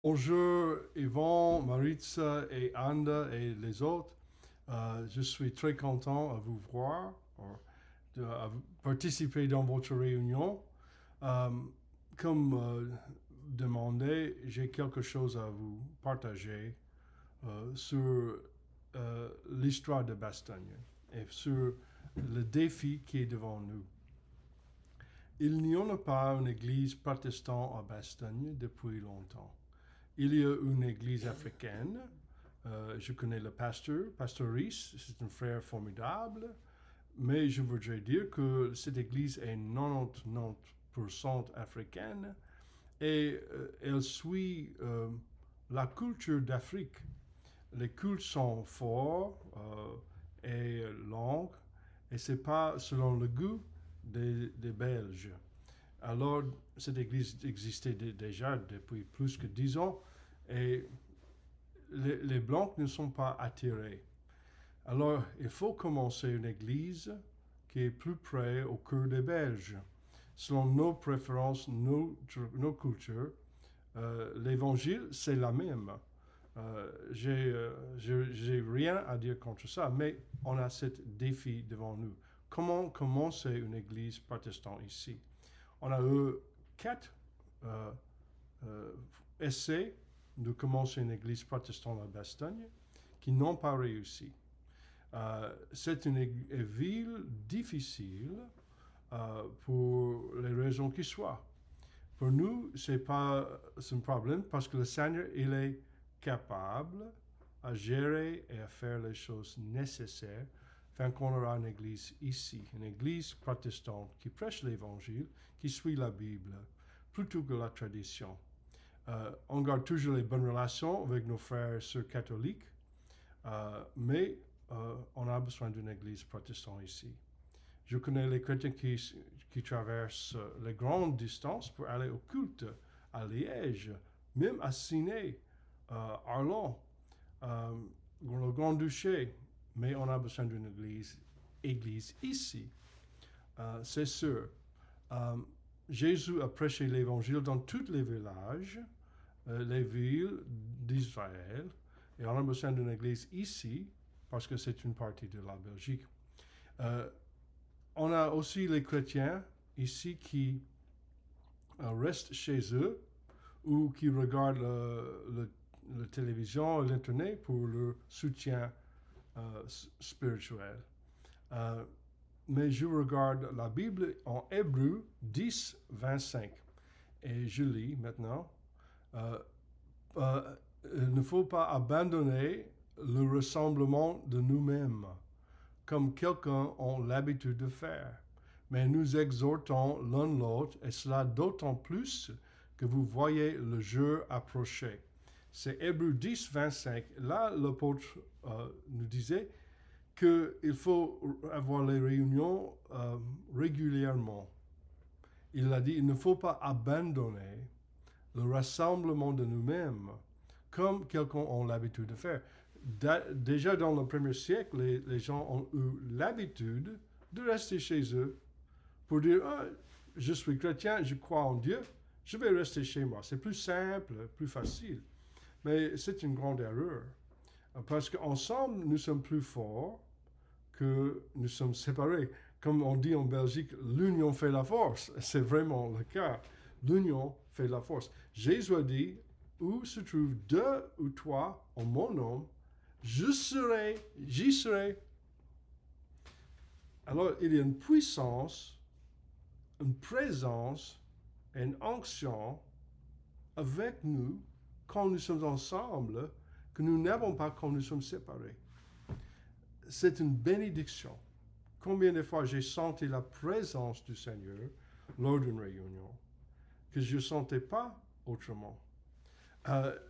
Bonjour Yvon, Maritza et Anne et les autres. Je suis très content à vous voir, à participer dans votre réunion. Euh, comme demandé, j'ai quelque chose à vous partager sur l'histoire de Bastogne et sur le défi qui est devant nous. Il n'y en a pas une église protestante à Bastogne depuis longtemps. Il y a une église africaine. Je connais le pasteur Reese, c'est un frère formidable, mais je voudrais dire que cette église est 99% africaine et elle suit la culture d'Afrique. Les cultes sont forts et longs et c'est pas selon le goût des Belges. Alors, cette église existait déjà depuis plus que 10 ans et les Blancs ne sont pas attirés. Alors, il faut commencer une église qui est plus près au cœur des Belges. Selon nos préférences, nos cultures, l'évangile, c'est la même. J'ai rien à dire contre ça, mais on a ce défi devant nous. Comment commencer une église protestante ici? On a eu 4 euh, essais de commencer une église protestante à Bastogne qui n'ont pas réussi. C'est une ville difficile pour les raisons qui soient. Pour nous, c'est pas un problème parce que le Seigneur, il est capable à gérer et à faire les choses nécessaires afin qu'on aura une église ici, une église protestante qui prêche l'évangile, qui suit la Bible, plutôt que la tradition. On garde toujours les bonnes relations avec nos frères et sœurs catholiques, mais on a besoin d'une église protestante ici. Je connais les chrétiens qui traversent les grandes distances pour aller au culte à Liège, même à Ciney, Arlon, le Grand-Duché, mais on a besoin d'une église ici, c'est sûr. Jésus a prêché l'évangile dans tous les villages, les villes d'Israël, et on a besoin d'une église ici, parce que c'est une partie de la Belgique. On a aussi les chrétiens ici qui restent chez eux ou qui regardent la télévision et l'Internet pour leur soutien spirituel. Mais je regarde la Bible en Hébreu 10, 25. Et je lis maintenant. Il ne faut pas abandonner le rassemblement de nous-mêmes, comme quelqu'un ont l'habitude de faire. Mais nous exhortons l'un l'autre, et cela d'autant plus que vous voyez le jour approcher. C'est Hébreux 10, 25. Là, l'apôtre nous disait qu'il faut avoir les réunions régulièrement. Il a dit, il ne faut pas abandonner le rassemblement de nous-mêmes, comme quelqu'un ont l'habitude de faire. Déjà dans le premier siècle, les gens ont eu l'habitude de rester chez eux pour dire ah, je suis chrétien, je crois en Dieu, je vais rester chez moi. C'est plus simple, plus facile. Mais c'est une grande erreur. Parce qu'ensemble, nous sommes plus forts que nous sommes séparés. Comme on dit en Belgique, l'union fait la force. C'est vraiment le cas. L'union fait la force. Jésus a dit, où se trouve deux ou trois en mon nom, j'y serai. Alors, il y a une puissance, une présence et une onction avec nous quand nous sommes ensemble que nous n'avons pas quand nous sommes séparés. C'est une bénédiction. Combien de fois j'ai senti la présence du Seigneur lors d'une réunion que je ne sentais pas autrement.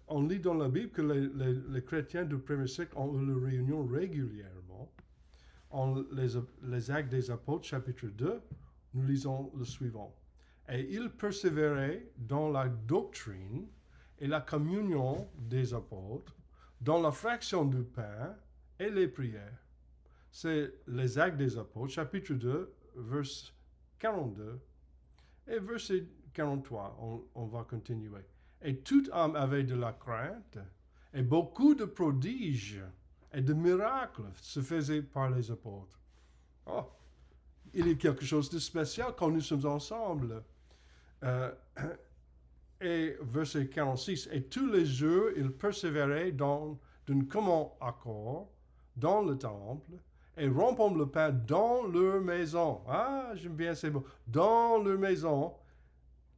On lit dans la Bible que les chrétiens du premier siècle ont eu une réunion régulièrement. En les Actes des Apôtres, chapitre 2, nous lisons le suivant. Et ils persévéraient dans la doctrine et la communion des apôtres, dans la fraction du pain et les prières. C'est les Actes des Apôtres, chapitre 2, verset 42 et verset 43. On va continuer. et toute âme avait de la crainte, et beaucoup de prodiges et de miracles se faisaient par les apôtres. Oh, il y a quelque chose de spécial quand nous sommes ensemble. Et verset 46, et tous les jours, ils persévéraient d'un commun accord dans le temple et rompant le pain dans leur maison. Ah, j'aime bien ces mots. Dans leur maison,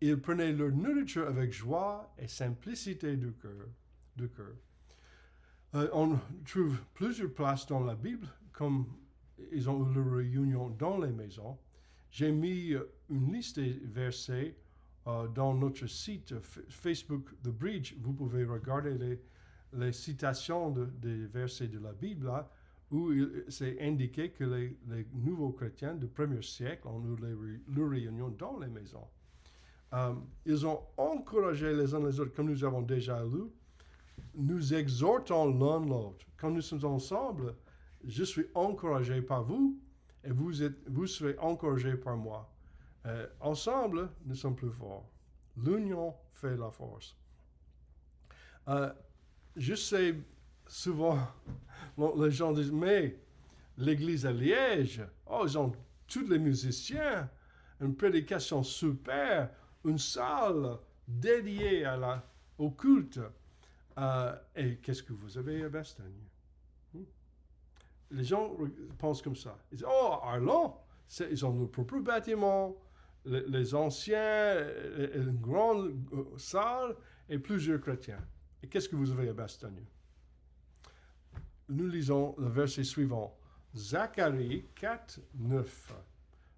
ils prenaient leur nourriture avec joie et simplicité du cœur. On trouve plusieurs places dans la Bible, comme ils ont eu leur réunion dans les maisons. J'ai mis une liste des versets dans notre site Facebook The Bridge. Vous pouvez regarder les citations des versets de la Bible là, où c'est indiqué que les nouveaux chrétiens du premier siècle ont eu leur réunion dans les maisons. Ils ont encouragé les uns les autres, comme nous avons déjà lu. Nous exhortons l'un l'autre. Quand nous sommes ensemble, je suis encouragé par vous et vous serez encouragés par moi. Ensemble, nous sommes plus forts. L'union fait la force. Je sais, souvent, les gens disent, mais l'église à Liège, ils ont tous les musiciens, une prédication super, une salle dédiée au culte. Et qu'est-ce que vous avez à Bastogne? Les gens pensent comme ça. Ils disent, Arlon, ils ont leur propre bâtiment, les anciens, une grande salle et plusieurs chrétiens. Et qu'est-ce que vous avez à Bastogne? Nous lisons le verset suivant. Zacharie 4, 9.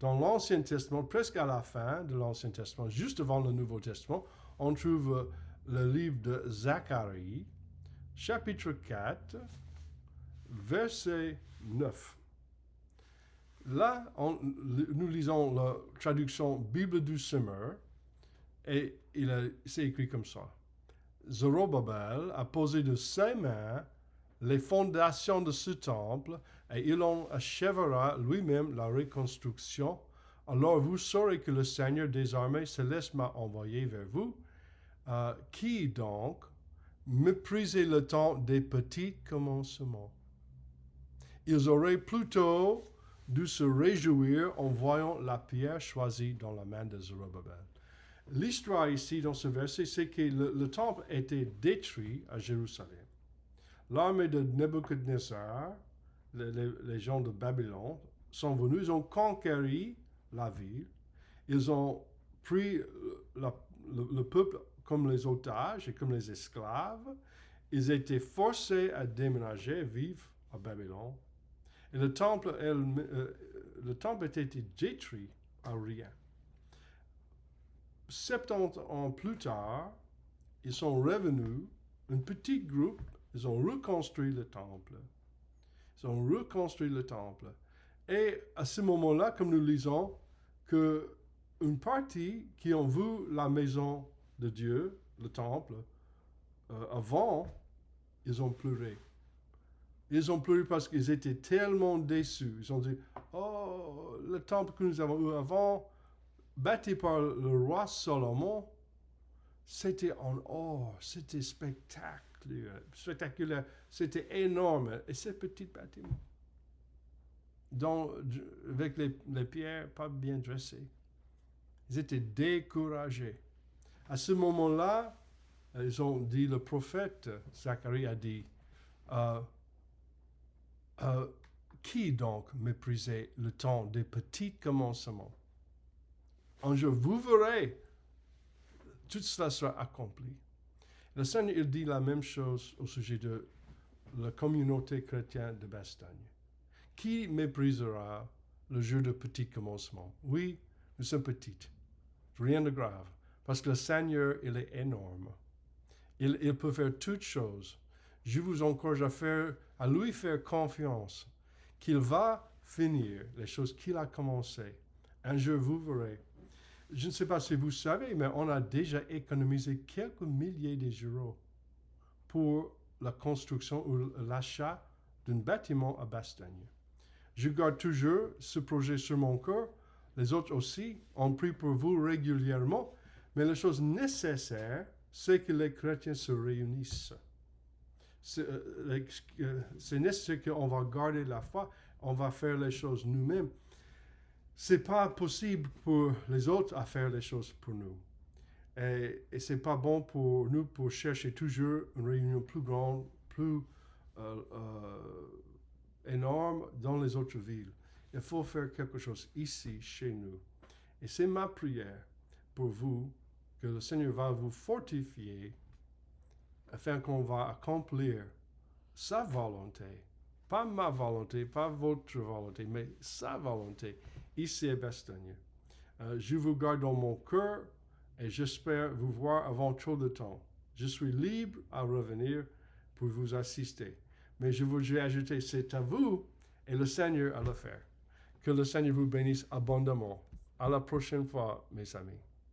Dans l'Ancien Testament, presque à la fin de l'Ancien Testament, juste avant le Nouveau Testament, on trouve le livre de Zacharie, chapitre 4, verset 9. Là, nous lisons la traduction Bible du Semeur, et c'est écrit comme ça. Zorobabel a posé de ses mains les fondations de ce temple, et il en achèvera lui-même la reconstruction. Alors vous saurez que le Seigneur des armées célestes m'a envoyé vers vous. Qui donc méprisait le temps des petits commencements? Ils auraient plutôt dû se réjouir en voyant la pierre choisie dans la main de Zorobabel. L'histoire ici, dans ce verset, c'est que le temple était détruit à Jérusalem. L'armée de Nebuchadnezzar, les gens de Babylone, sont venus, ils ont conquéri la ville, ils ont pris le peuple comme les otages et comme les esclaves, ils étaient forcés à déménager, vivre à Babylone. Et le temple était détruit à rien. 70 ans plus tard, ils sont revenus, un petit groupe, ils ont reconstruit le temple. Et à ce moment-là, comme nous lisons, qu'une partie qui ont vu la maison de Dieu, le temple, avant, ils ont pleuré. Ils ont pleuré parce qu'ils étaient tellement déçus. Ils ont dit, le temple que nous avons eu avant, bâti par le roi Salomon, c'était en or, c'était spectaculaire, c'était énorme. Et ce petit bâtiment, avec les pierres pas bien dressées, ils étaient découragés. À ce moment-là, ils ont dit, le prophète Zacharie a dit, qui donc méprisait le temps des petits commencements? Un jour, vous verrez, tout cela sera accompli. Le Seigneur, il dit la même chose au sujet de la communauté chrétienne de Bastogne. Qui méprisera le jour de petits commencements? Oui, nous sommes petites. Rien de grave. Parce que le Seigneur, il est énorme. Il peut faire toutes choses. Je vous encourage à lui faire confiance, qu'il va finir les choses qu'il a commencées. Un jour, vous verrez. Je ne sais pas si vous savez, mais on a déjà économisé quelques milliers d'euros pour la construction ou l'achat d'un bâtiment à Bastogne. Je garde toujours ce projet sur mon cœur. Les autres aussi, on prie pour vous régulièrement. Mais la chose nécessaire, c'est que les chrétiens se réunissent. C'est nécessaire qu'on va garder la foi, on va faire les choses nous-mêmes. C'est pas possible pour les autres à faire les choses pour nous. Et c'est pas bon pour nous pour chercher toujours une réunion plus grande, plus énorme dans les autres villes. Il faut faire quelque chose ici, chez nous. Et c'est ma prière pour vous, que le Seigneur va vous fortifier afin qu'on va accomplir sa volonté. Pas ma volonté, pas votre volonté, mais sa volonté, ici à Bastogne. Je vous garde dans mon cœur et j'espère vous voir avant trop de temps. Je suis libre à revenir pour vous assister. Mais je voudrais ajouter, c'est à vous et le Seigneur à le faire. Que le Seigneur vous bénisse abondamment. À la prochaine fois, mes amis.